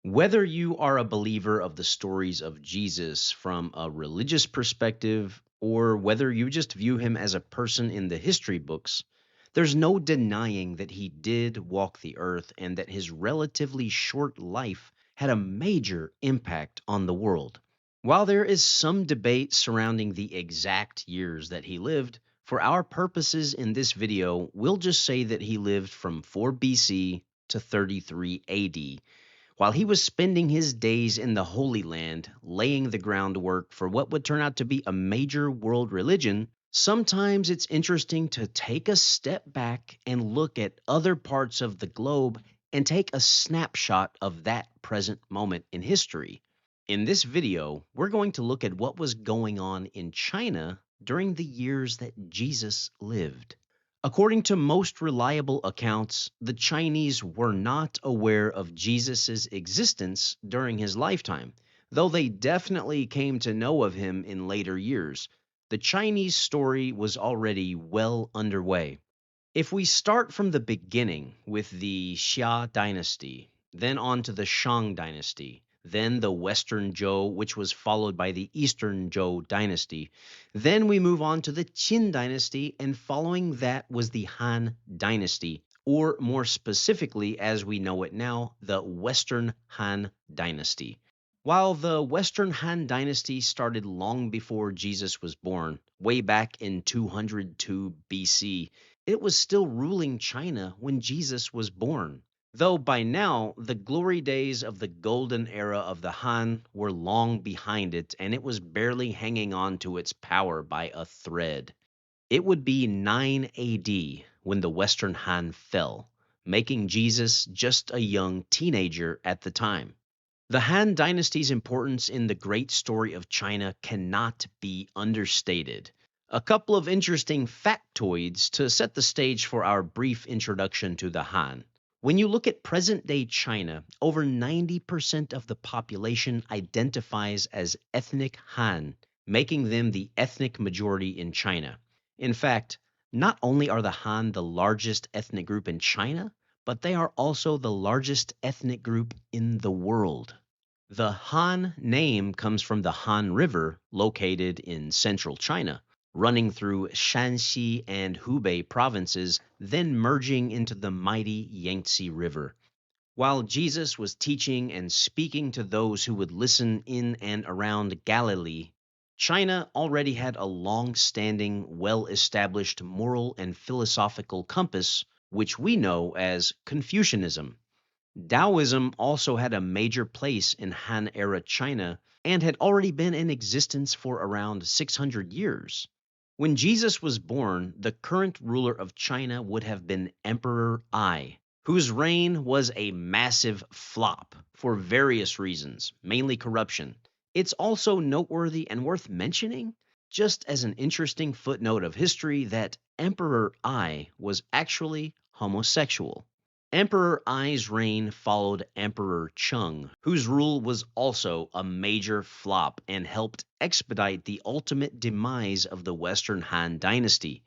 Whether you are a believer of the stories of Jesus from a religious perspective or whether you just view him as a person in the history books, there's no denying that he did walk the earth and that his relatively short life had a major impact on the world. While there is some debate surrounding the exact years that he lived, for our purposes in this video, we'll just say that he lived from 4 BC to 33 AD, while he was spending his days in the Holy Land, laying the groundwork for what would turn out to be a major world religion. Sometimes it's interesting to take a step back and look at other parts of the globe and take a snapshot of that present moment in history. In this video, we're going to look at what was going on in China during the years that Jesus lived. According to most reliable accounts, the Chinese were not aware of Jesus' existence during his lifetime, though they definitely came to know of him in later years. The Chinese story was already well underway. If we start from the beginning with the Xia dynasty, then on to the Shang dynasty, then the Western Zhou, which was followed by the Eastern Zhou dynasty. Then we move on to the Qin dynasty, and following that was the Han dynasty, or more specifically, as we know it now, the Western Han Dynasty. While the Western Han Dynasty started long before Jesus was born, way back in 202 BC, it was still ruling China when Jesus was born. Though by now, the glory days of the golden era of the Han were long behind it, and it was barely hanging on to its power by a thread. It would be 9 AD when the Western Han fell, making Jesus just a young teenager at the time. The Han Dynasty's importance in the great story of China cannot be understated. A couple of interesting factoids to set the stage for our brief introduction to the Han. When you look at present-day China, over 90% of the population identifies as ethnic Han, making them the ethnic majority in China. In fact, not only are the Han the largest ethnic group in China, but they are also the largest ethnic group in the world. The Han name comes from the Han River, located in central China, running through Shanxi and Hubei provinces, then merging into the mighty Yangtze River. While Jesus was teaching and speaking to those who would listen in and around Galilee, China already had a long-standing, well-established moral and philosophical compass, which we know as Confucianism. Taoism also had a major place in Han-era China and had already been in existence for around 600 years. When Jesus was born, the current ruler of China would have been Emperor Ai, whose reign was a massive flop for various reasons, mainly corruption. It's also noteworthy and worth mentioning, just as an interesting footnote of history, that Emperor Ai was actually homosexual. Emperor Ai's reign followed Emperor Cheng, whose rule was also a major flop and helped expedite the ultimate demise of the Western Han Dynasty.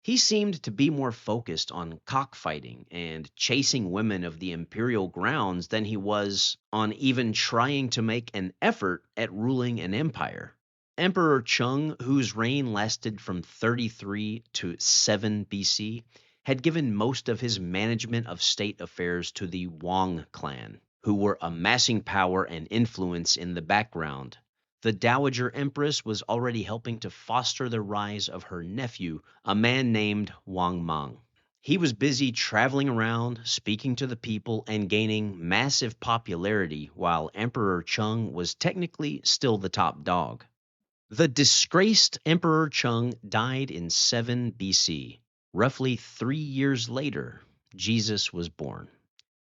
He seemed to be more focused on cockfighting and chasing women of the imperial grounds than he was on even trying to make an effort at ruling an empire. Emperor Cheng, whose reign lasted from 33 to 7 BC, had given most of his management of state affairs to the Wang clan, who were amassing power and influence in the background. The Dowager Empress was already helping to foster the rise of her nephew, a man named Wang Mang. He was busy traveling around, speaking to the people, and gaining massive popularity, while Emperor Cheng was technically still the top dog. The disgraced Emperor Cheng died in 7 BC. Roughly 3 years later, Jesus was born.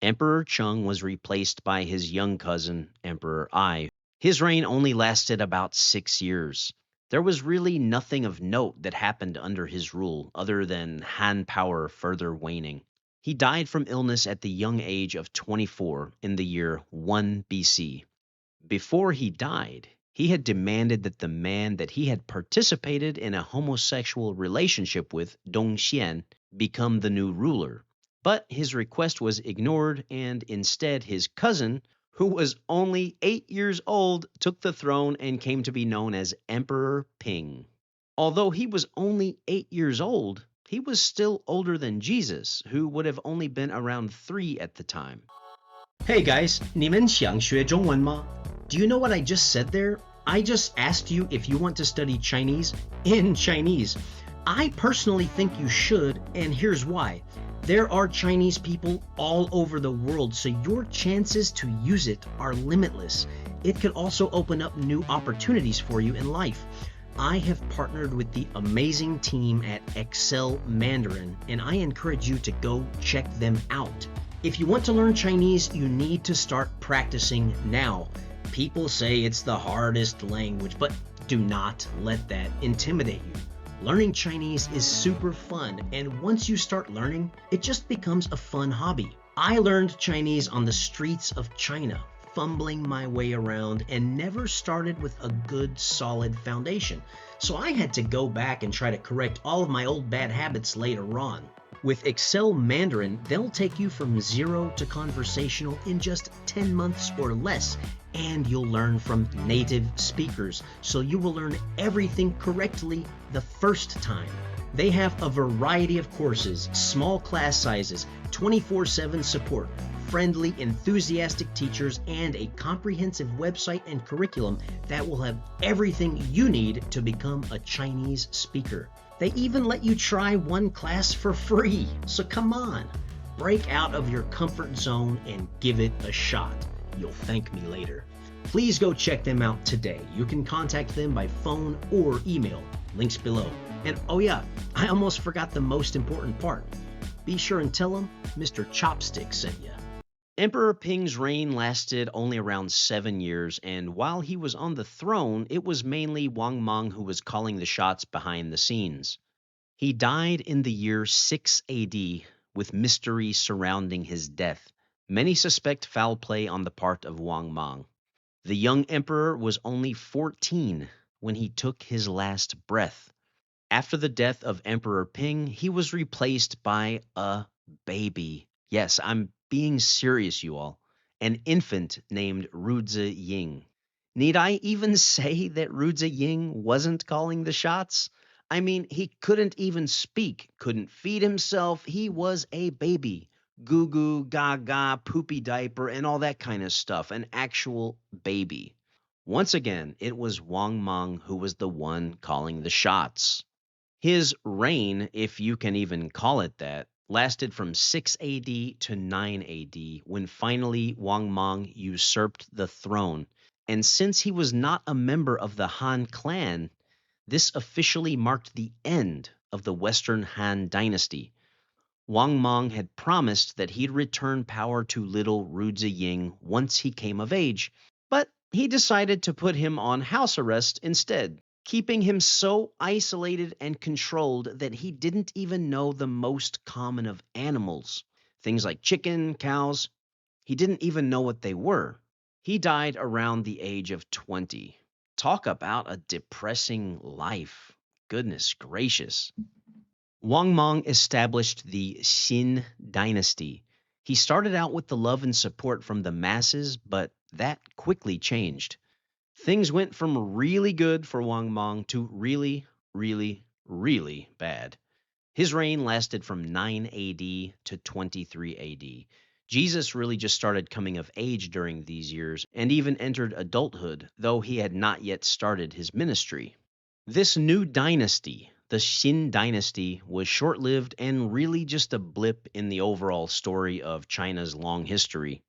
Emperor Cheng was replaced by his young cousin, Emperor Ai. His reign only lasted about 6 years. There was really nothing of note that happened under his rule, other than Han power further waning. He died from illness at the young age of 24 in the year 1 BC. Before he died, he had demanded that the man that he had participated in a homosexual relationship with, Dongxian, become the new ruler. But his request was ignored, and instead his cousin, who was only 8 years old, took the throne and came to be known as Emperor Ping. Although he was only 8 years old, he was still older than Jesus, who would have only been around 3 at the time. Hey guys, 你们想学中文吗? Do you know what I just said there? I just asked you if you want to study Chinese in Chinese. I personally think you should, and here's why. There are Chinese people all over the world, so your chances to use it are limitless. It could also open up new opportunities for you in life. I have partnered with the amazing team at Excel Mandarin, and I encourage you to go check them out. If you want to learn Chinese, you need to start practicing now. People say it's the hardest language, but do not let that intimidate you. Learning Chinese is super fun, and once you start learning, it just becomes a fun hobby. I learned Chinese on the streets of China, fumbling my way around, and never started with a good, solid foundation. So I had to go back and try to correct all of my old bad habits later on. With Excel Mandarin, they'll take you from zero to conversational in just 10 months or less, and you'll learn from native speakers, so you will learn everything correctly the first time. They have a variety of courses, small class sizes, 24/7 support, friendly, enthusiastic teachers, and a comprehensive website and curriculum that will have everything you need to become a Chinese speaker. They even let you try one class for free, so come on, break out of your comfort zone and give it a shot. You'll thank me later. Please go check them out today. You can contact them by phone or email. Links below. And oh yeah, I almost forgot the most important part. Be sure and tell them Mr. Chopsticks sent you. Emperor Ping's reign lasted only around 7 years, and while he was on the throne, it was mainly Wang Mang who was calling the shots behind the scenes. He died in the year 6 AD, with mystery surrounding his death. Many suspect foul play on the part of Wang Mang. The young emperor was only 14 when he took his last breath. After the death of Emperor Ping, he was replaced by a baby. Yes, I'm being serious, you all. An infant named Ruzi Ying. Need I even say that Ruzi Ying wasn't calling the shots? I mean, he couldn't even speak, couldn't feed himself. He was a baby. Goo goo, gaga, poopy diaper, and all that kind of stuff. An actual baby. Once again, it was Wang Mang who was the one calling the shots. His reign, if you can even call it that, lasted from 6 AD to 9 AD, when finally Wang Mang usurped the throne. And since he was not a member of the Han clan, this officially marked the end of the Western Han Dynasty. Wang Mang had promised that he'd return power to little Ruzi Ying once he came of age, but he decided to put him on house arrest instead, keeping him so isolated and controlled that he didn't even know the most common of animals. Things like chicken, cows, he didn't even know what they were. He died around the age of 20. Talk about a depressing life. Goodness gracious. Wang Mang established the Xin Dynasty. He started out with the love and support from the masses, but that quickly changed. Things went from really good for Wang Mang to really, really, really bad. His reign lasted from 9 AD to 23 AD. Jesus really just started coming of age during these years and even entered adulthood, though he had not yet started his ministry. This new dynasty, the Xin Dynasty, was short-lived and really just a blip in the overall story of China's long history.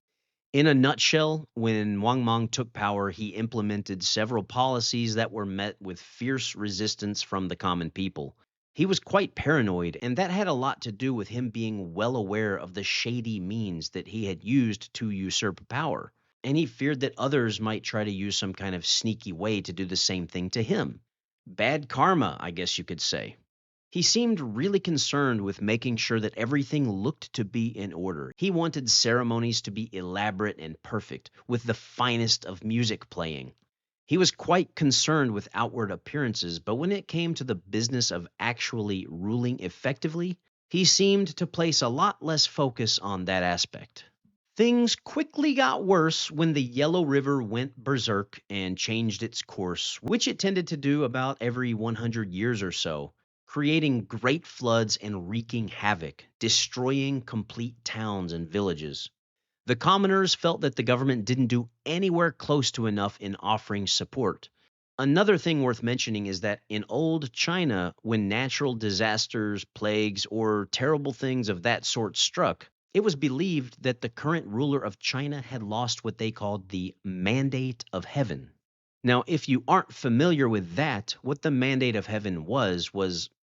In a nutshell, when Wang Mang took power, he implemented several policies that were met with fierce resistance from the common people. He was quite paranoid, and that had a lot to do with him being well aware of the shady means that he had used to usurp power, and he feared that others might try to use some kind of sneaky way to do the same thing to him. Bad karma, I guess you could say. He seemed really concerned with making sure that everything looked to be in order. He wanted ceremonies to be elaborate and perfect, with the finest of music playing. He was quite concerned with outward appearances, but when it came to the business of actually ruling effectively, he seemed to place a lot less focus on that aspect. Things quickly got worse when the Yellow River went berserk and changed its course, which it tended to do about every 100 years or so, creating great floods and wreaking havoc, destroying complete towns and villages. The commoners felt that the government didn't do anywhere close to enough in offering support. Another thing worth mentioning is that in old China, when natural disasters, plagues, or terrible things of that sort struck, it was believed that the current ruler of China had lost what they called the mandate of heaven. Now, if you aren't familiar with that, what the mandate of heaven was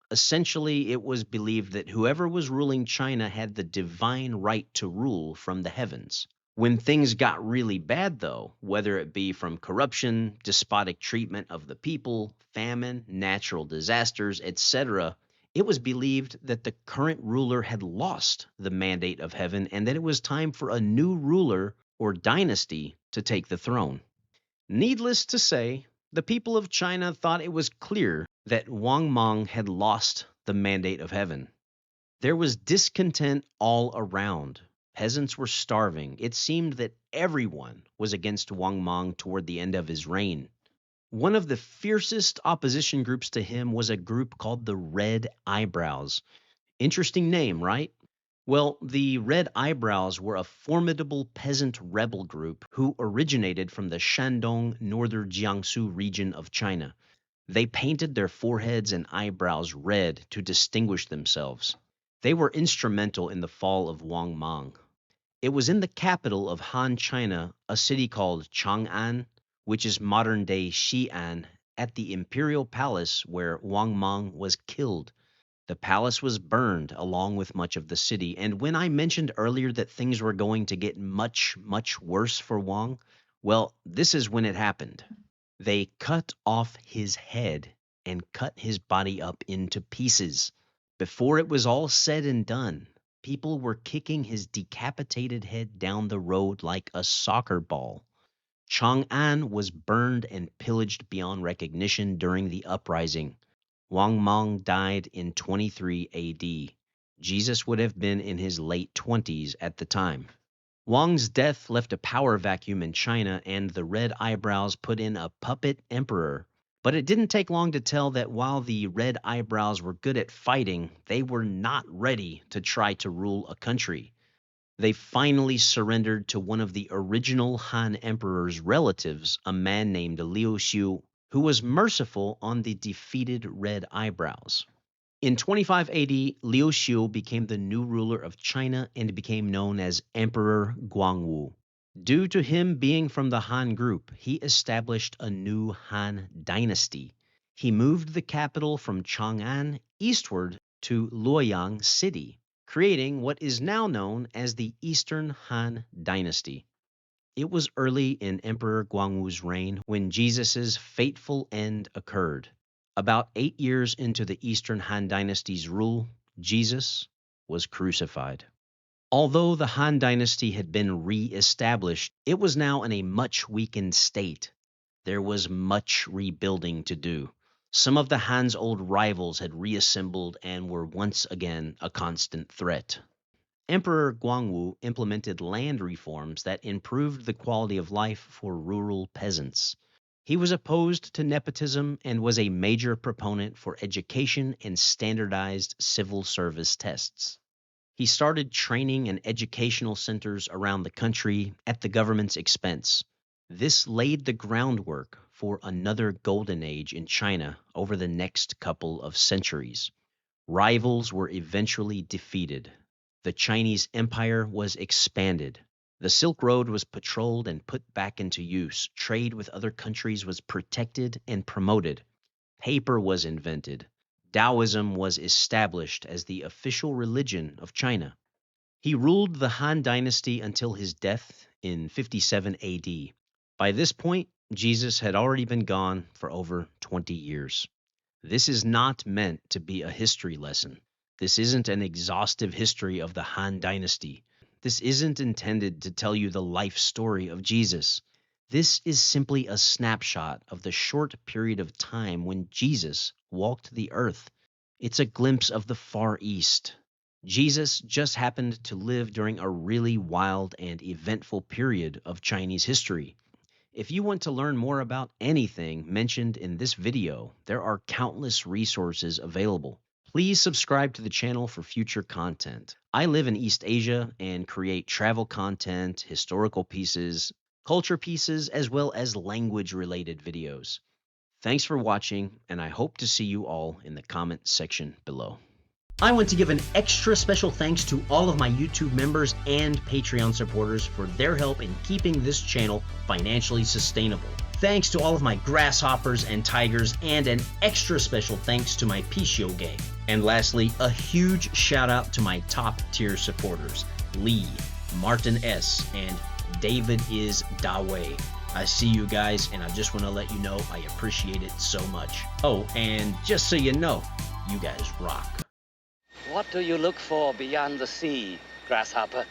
essentially it was believed that whoever was ruling China had the divine right to rule from the heavens. When things got really bad, though, whether it be from corruption, despotic treatment of the people, famine, natural disasters, etc., it was believed that the current ruler had lost the mandate of heaven and that it was time for a new ruler or dynasty to take the throne. Needless to say, the people of China thought it was clear that Wang Mang had lost the mandate of heaven. There was discontent all around. Peasants were starving. It seemed that everyone was against Wang Mang toward the end of his reign. One of the fiercest opposition groups to him was a group called the Red Eyebrows. Interesting name, right? Well, the Red Eyebrows were a formidable peasant rebel group who originated from the Shandong northern Jiangsu region of China. They painted their foreheads and eyebrows red to distinguish themselves. They were instrumental in the fall of Wang Mang. It was in the capital of Han China, a city called Chang'an, which is modern-day Xi'an, at the imperial palace where Wang Mang was killed. The palace was burned along with much of the city, and when I mentioned earlier that things were going to get much, much worse for Wang, well, this is when it happened. They cut off his head and cut his body up into pieces. Before it was all said and done, people were kicking his decapitated head down the road like a soccer ball. Chang'an was burned and pillaged beyond recognition during the uprising. Wang Mang died in 23 AD. Jesus would have been in his late 20s at the time. Wang's death left a power vacuum in China, and the Red Eyebrows put in a puppet emperor. But it didn't take long to tell that while the Red Eyebrows were good at fighting, they were not ready to try to rule a country. They finally surrendered to one of the original Han Emperor's relatives, a man named Liu Xiu, who was merciful on the defeated Red Eyebrows. In 25 AD, Liu Xiu became the new ruler of China and became known as Emperor Guangwu. Due to him being from the Han group, he established a new Han dynasty. He moved the capital from Chang'an eastward to Luoyang City, creating what is now known as the Eastern Han Dynasty. It was early in Emperor Guangwu's reign when Jesus' fateful end occurred. About 8 years into the Eastern Han Dynasty's rule, Jesus was crucified. Although the Han Dynasty had been re-established, it was now in a much weakened state. There was much rebuilding to do. Some of the Han's old rivals had reassembled and were once again a constant threat. Emperor Guangwu implemented land reforms that improved the quality of life for rural peasants. He was opposed to nepotism and was a major proponent for education and standardized civil service tests. He started training and educational centers around the country at the government's expense. This laid the groundwork for another golden age in China over the next couple of centuries. Rivals were eventually defeated. The Chinese Empire was expanded. The Silk Road was patrolled and put back into use. Trade with other countries was protected and promoted. Paper was invented. Taoism was established as the official religion of China. He ruled the Han Dynasty until his death in 57 AD. By this point, Jesus had already been gone for over 20 years. This is not meant to be a history lesson. This isn't an exhaustive history of the Han Dynasty. This isn't intended to tell you the life story of Jesus. This is simply a snapshot of the short period of time when Jesus walked the earth. It's a glimpse of the Far East. Jesus just happened to live during a really wild and eventful period of Chinese history. If you want to learn more about anything mentioned in this video, there are countless resources available. Please subscribe to the channel for future content. I live in East Asia and create travel content, historical pieces, culture pieces, as well as language-related videos. Thanks for watching, and I hope to see you all in the comment section below. I want to give an extra special thanks to all of my YouTube members and Patreon supporters for their help in keeping this channel financially sustainable. Thanks to all of my grasshoppers and tigers, and an extra special thanks to my Pichio gang. And lastly, a huge shout out to my top tier supporters, Lee, Martin S, and David is Dawei. I see you guys, and I just want to let you know I appreciate it so much. Oh, and just so you know, you guys rock. What do you look for beyond the sea, grasshopper?